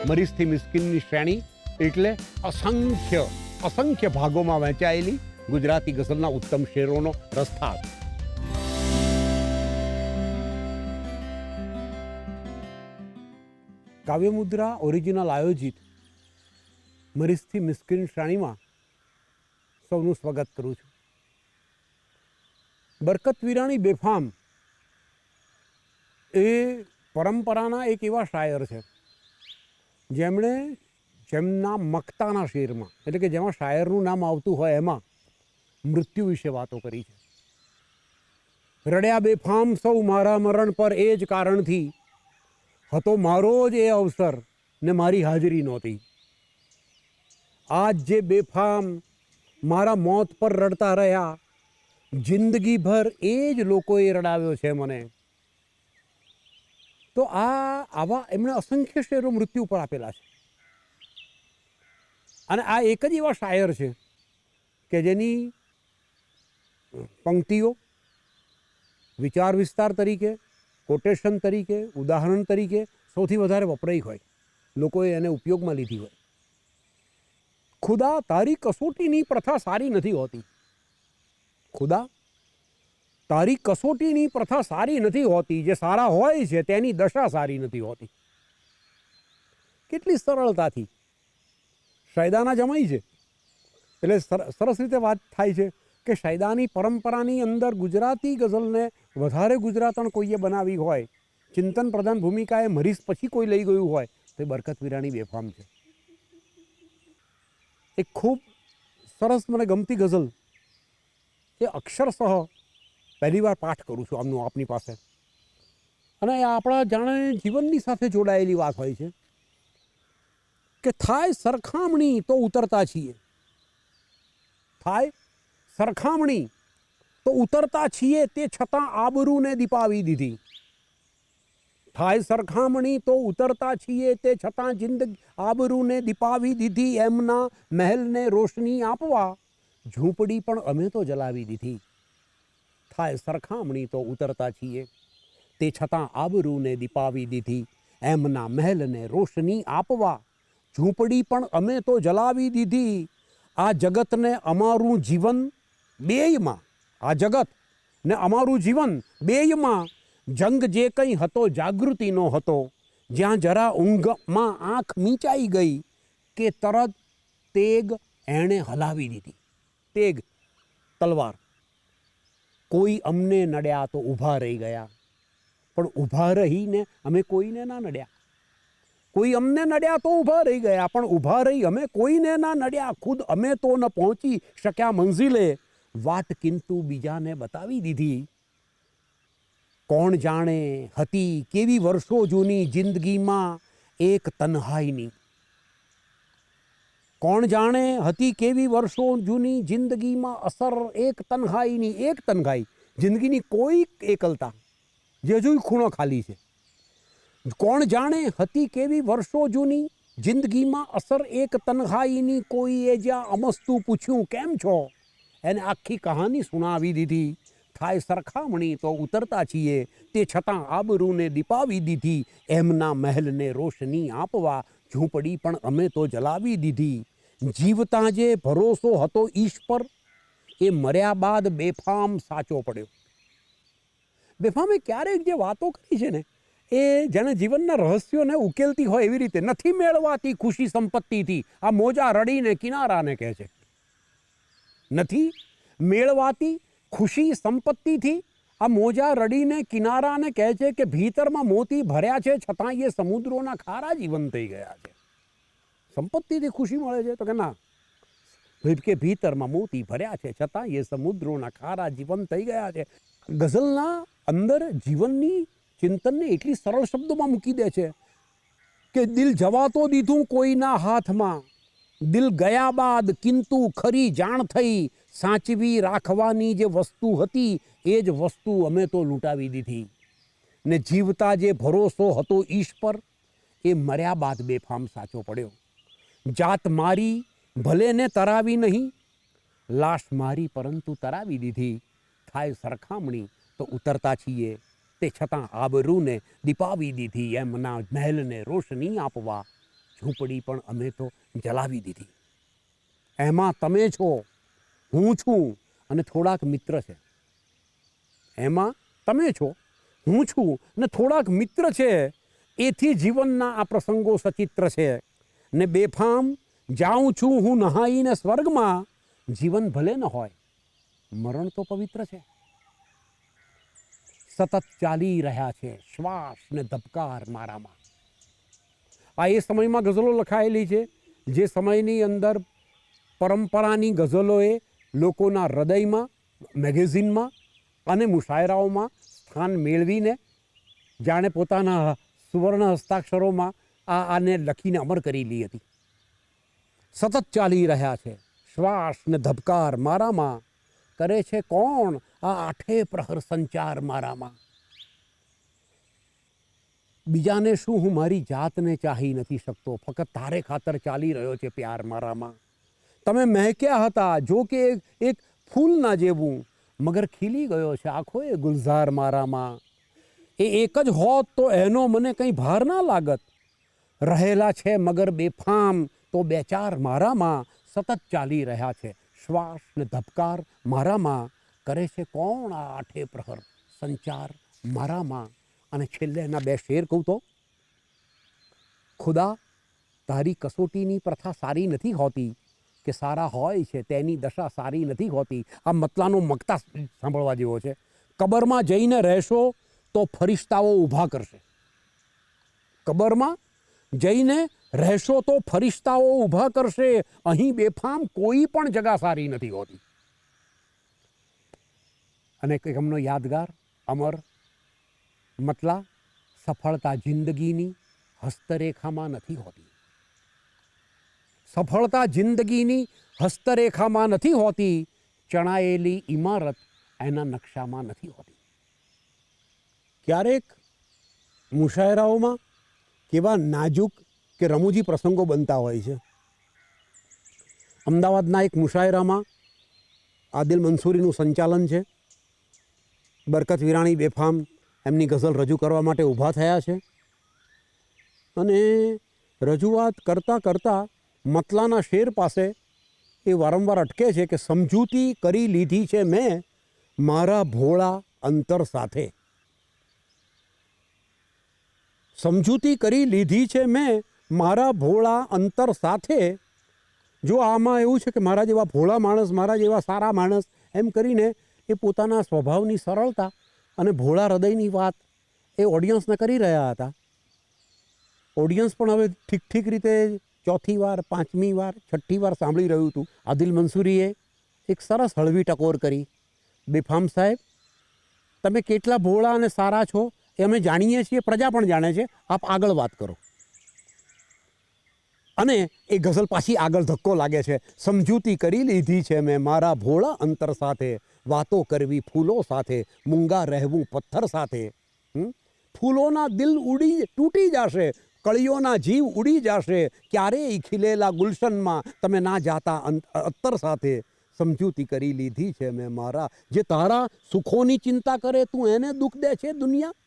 મરીઝથી મિસ્કિનની શ્રેણી એટલે અસંખ્ય અસંખ્ય ભાગોમાં વહેંચાયેલી ગુજરાતી ગઝલના ઉત્તમ શેરોનો રસથાળ. કાવ્યમુદ્રા ઓરિજિનલ આયોજિત મરીઝથી મિસ્કિન શ્રેણીમાં સૌનું સ્વાગત કરું છું. બરકત વિરાણી બેફામ એ પરંપરાના એક એવા શાયર છે જેમના મક્તાના શેરમાં, એટલે કે જેમાં શાયરનું નામ આવતું હોય એમાં મૃત્યુ વિશે વાતો કરી છે. રડ્યા બેફામ સૌ મારા મરણ પર એ જ કારણથી, હતો મારો જ એ અવસર ને મારી હાજરી નહોતી. આજ જે બેફામ મારા મોત પર રડતા રહ્યા, જિંદગીભર એ જ લોકોએ રડાવ્યો છે મને. તો આવા એમણે અસંખ્ય શેરો મૃત્યુ પર આપેલા છે. અને આ એક જ એવા શાયર છે કે જેની પંક્તિઓ વિચાર વિસ્તાર તરીકે, કોટેશન તરીકે, ઉદાહરણ તરીકે સૌથી વધારે વપરાઈ હોય, લોકોએ એને ઉપયોગમાં લીધી હોય. ખુદા તારી કસોટીની પ્રથા સારી નથી હોતી. ખુદા તારી કસોટીની પ્રથા સારી નથી હોતી, જે સારા હોય છે તેની દશા સારી નથી હોતી. કેટલી સરળતાથી શાયદાના જમાઈ છે. એટલે સરસ રીતે વાત થાય છે કે શાયદાની પરંપરાની અંદર ગુજરાતી ગઝલને વધારે ગુજરાતણ કોઈએ બનાવી હોય, ચિંતન પ્રધાન ભૂમિકાએ મરીઝ પછી કોઈ લઈ ગયું હોય તો એ બરકત વિરાણી બેફામ છે. એક ખૂબ સરસ મને ગમતી ગઝલ એ અક્ષરશઃ પહેલી વાર પાઠ કરું છું આમનું આપની પાસે, અને આપણા જાણે જીવનની સાથે જોડાયેલી વાત હોય છે કે થાય સરખામણી તો ઉતરતા છીએ, થાય સરખામણી તો ઉતરતા છીએ, તે છતાં આબરૂને દીપાવી દીધી. થાય સરખામણી તો ઉતરતા છીએ, તે છતાં જિંદગી આબરૂને દીપાવી દીધી. એમના મહેલને રોશની આપવા ઝૂંપડી પણ અમે તો જલાવી દીધી. થાય સરખામણી તો ઉતરતા છીએ, તે છતાં આબરૂને દીપાવી દીધી. એમના મહેલને રોશની આપવા ઝૂંપડી પણ અમે તો જલાવી દીધી. આ જગતને અમારું જીવન બેયમાં, આ જગત ને અમારું જીવન બેયમાં જંગ જે કંઈ હતો જાગૃતિનો હતો. જ્યાં જરા ઊંઘમાં આંખ મીંચાઈ ગઈ કે તરત તેગ એણે હલાવી દીધી. તેગ તલવાર. કોઈ અમને નડ્યા તો ઊભા રહી ગયા, પણ ઊભા રહીને અમે કોઈને ના નડ્યા. કોઈ અમને નડ્યા તો ઊભા રહી ગયા, પણ ઊભા રહી અમે કોઈને ના નડ્યા. ખુદ અમે તો ન પહોંચી શક્યા મંઝિલે, વાટ કિંતુ બીજાને બતાવી દીધી. કોણ જાણે હતી કેવી વર્ષો જૂની જિંદગીમાં એક તન્હાઈની. કોણ જાણે હતી કેવી વર્ષો જૂની જિંદગીમાં અસર એક તન્હાઈની. એક તન્હાઈ, જિંદગીની કોઈ એકલતા જે હજુ ખૂણો ખાલી છે. કોણ જાણે હતી કેવી વર્ષો જૂની જિંદગીમાં અસર એક તન્હાઈની. કોઈએ જ્યાં અમસ્તું પૂછ્યું કેમ છો, એને આખી કહાની સુણાવી દીધી. થાય સરખામણી તો ઉતરતા છીએ, તે છતાં આબરૂને દીપાવી દીધી. એમના મહેલને રોશની આપવા ઝૂંપડી પણ અમે તો જલાવી દીધી. જીવતા જે ભરોસો હતો ઈશ પર, એ મર્યા બાદ બેફામ સાચો પડ્યો. બેફામે ક્યારેક જે વાતો કરી છે ને, એ જેને જીવનના રહસ્યોને ઉકેલતી હોય એવી રીતે. નથી મેળવાતી ખુશી સંપત્તિથી, આ મોજા રડીને કિનારાને કહે છે. નથી મેળવાતી ખુશી સંપત્તિથી, આ મોજા રડીને કિનારાને કહે છે કે ભીતરમાં મોતી ભર્યા છે, છતાં એ સમુદ્રોના ખારા જીવન થઈ ગયા છે. સંપત્તિથી ખુશી મળે છે તો કે ના, કે ભીતરમાં મોતી ભર્યા છે, છતાં એ સમુદ્રોના ખારા જીવન થઈ ગયા છે. ગઝલના અંદર જીવનની ચિંતનને એટલી સરળ શબ્દોમાં મૂકી દે છે કે દિલ જવા તો દીધું કોઈના હાથમાં, દિલ ગયા બાદ કિંતુ ખરી જાણ થઈ. સાચવી રાખવાની જે વસ્તુ હતી એ જ વસ્તુ અમે તો લૂંટાવી દીધી. ને જીવતા જે ભરોસો હતો ઈશ પર, એ મર્યા બાદ બેફામ સાચો પડ્યો. જાત મારી ભલે ને તરાવી નહીં, લાશ મારી પરંતુ તરાવી દીધી. થાય સરખામણી તો ઉતરતા છીએ, તે છતાં આબરૂને દીપાવી દીધી. એમના મહેલને રોશની આપવા ઝૂંપડી પણ અમે તો જલાવી દીધી. એમાં તમે છો, હું છું અને થોડાક મિત્ર છે. એમાં તમે છો, હું છું ને થોડાક મિત્ર છે. એથી જીવનના આ પ્રસંગો સચિત્ર છે. ને બેફામ જાઉં છું હું નહાઈને સ્વર્ગમાં. જીવન ભલે ન હોય, મરણ તો પવિત્ર છે. સતત ચાલી રહ્યા છે શ્વાસ ને ધબકાર મારામાં. આ એ સમયમાં ગઝલો લખાયેલી છે જે સમયની અંદર પરંપરાની ગઝલોએ લોકોના હૃદયમાં, મેગેઝિનમાં અને મુશાયરાઓમાં સ્થાન મેળવીને જાણે પોતાના સુવર્ણ હસ્તાક્ષરોમાં આને લખીને અમર કરેલી હતી. સતત ચાલી રહ્યા છે શ્વાસ ને ધબકાર મારામાં. કરે છે કોણ આ આઠે પ્રહર સંચાર મારામાં. બીજાને શું હું મારી જાતને ચાહી નથી શકતો. ફક્ત તારે ખાતર ચાલી રહ્યો છે પ્યાર મારામાં. તમે મહેક્યા હતા જો કે એક ફૂલના જેવું, મગર ખીલી ગયો છે આખો એ ગુલઝાર મારામાં. એ એક જ હોત તો એનો મને કંઈ ભાર ના લાગત. રહેલા છે મગર બેફામ તો બે ચાર મારામાં. સતત ચાલી રહ્યા છે શ્વાસ ને ધબકાર મારામાં. કરે છે કોણ આ આઠે પ્રહર સંચાર મારામાં. અને છેલ્લે એના બે શેર કહું તો, ખુદા તારી કસોટીની પ્રથા સારી નથી હોતી, કે સારા હોય છે તેની દશા સારી નથી હોતી. આ મતલાનો મગતા સાંભળવા જેવો છે. કબરમાં જઈને રહેશો તો ફરિશ્તાઓ ઊભા કરશે. કબરમાં જઈને રહેશો તો ફરિશ્તાઓ ઊભા કરશે. અહીં બેફામ કોઈ પણ જગા સારી નથી હોતી. અને એમનો યાદગાર અમર મતલા, સફળતા જિંદગીની હસ્તરેખામાં નથી હોતી. સફળતા જિંદગીની હસ્તરેખામાં નથી હોતી. ચણાયેલી ઇમારત એના નકશામાં નથી હોતી. ક્યારેક મુશાયરાઓમાં કેવા નાજુક કે રમૂજી પ્રસંગો બનતા હોય છે. અમદાવાદના એક મુશાયરામાં આદિલ મંસૂરીનું સંચાલન છે. બરકત વિરાણી બેફામ એમની ગઝલ રજૂ કરવા માટે ઊભા થયા છે. અને રજૂઆત કરતાં કરતાં મતલાના શેર પાસે એ વારંવાર અટકે છે કે સમજૂતી કરી લીધી છે મેં મારા ભોળા અંતર સાથે. સમજૂતી કરી લીધી છે મેં મારા ભોળા અંતર સાથે. જો આમાં એવું છે કે મારા જેવા ભોળા માણસ, મારા જેવા સારા માણસ, એમ કરીને એ પોતાના સ્વભાવની સરળતા અને ભોળા હૃદયની વાત એ ઓડિયન્સને કરી રહ્યા હતા. ઓડિયન્સ પણ હવે ઠીક ઠીક રીતે ચોથી વાર, પાંચમી વાર, છઠ્ઠી વાર સાંભળી રહ્યું હતું. આદિલ મંસૂરીએ એક સરસ હળવી ટકોર કરી. બેફામ સાહેબ, તમે કેટલા ભોળા અને સારા છો એ અમે જાણીએ છીએ, પ્રજા પણ જાણે છે. આપ આગળ વાત કરો. અને એ ગઝલ પાછી આગળ ધક્કો લાગે છે. સમજૂતી કરી લીધી છે મેં મારા ભોળા અંતર સાથે. વાતો કરવી ફૂલો સાથે, મૂંગા રહેવું પથ્થર સાથે. ફૂલોના દિલ તૂટી જશે, કળીઓના જીવ ઉડી જશે. ક્યારેય ખીલેલા ગુલશનમાં તમે ના જાતા અત્તર સાથે. સમજૂતી કરી લીધી છે મેં મારા. જે તારા સુખોની ચિંતા કરે તું એને દુઃખ દે છે દુનિયા.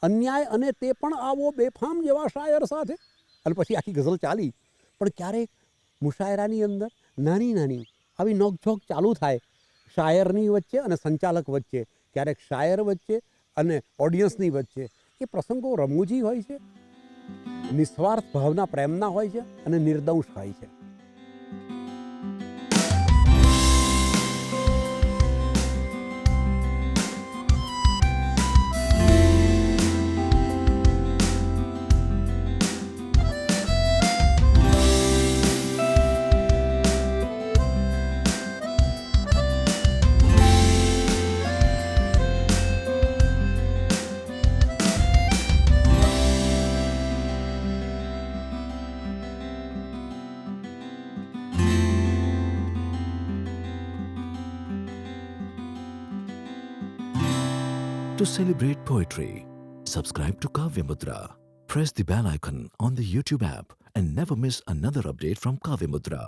અન્યાય અને તે પણ આવો બેફામ જેવા શાયર સાથે. અને પછી આખી ગઝલ ચાલી. પણ ક્યારેક મુશાયરાની અંદર નાની નાની આવી નોકઝોક ચાલુ થાય શાયરની વચ્ચે અને સંચાલક વચ્ચે, ક્યારેક શાયર વચ્ચે અને ઓડિયન્સની વચ્ચે. એ પ્રસંગો રમૂજી હોય છે, નિસ્વાર્થ ભાવના પ્રેમના હોય છે અને નિર્દંશ હોય છે. To celebrate poetry, subscribe to Kavya Mudra. Press the bell icon on the YouTube app and never miss another update from Kavya Mudra.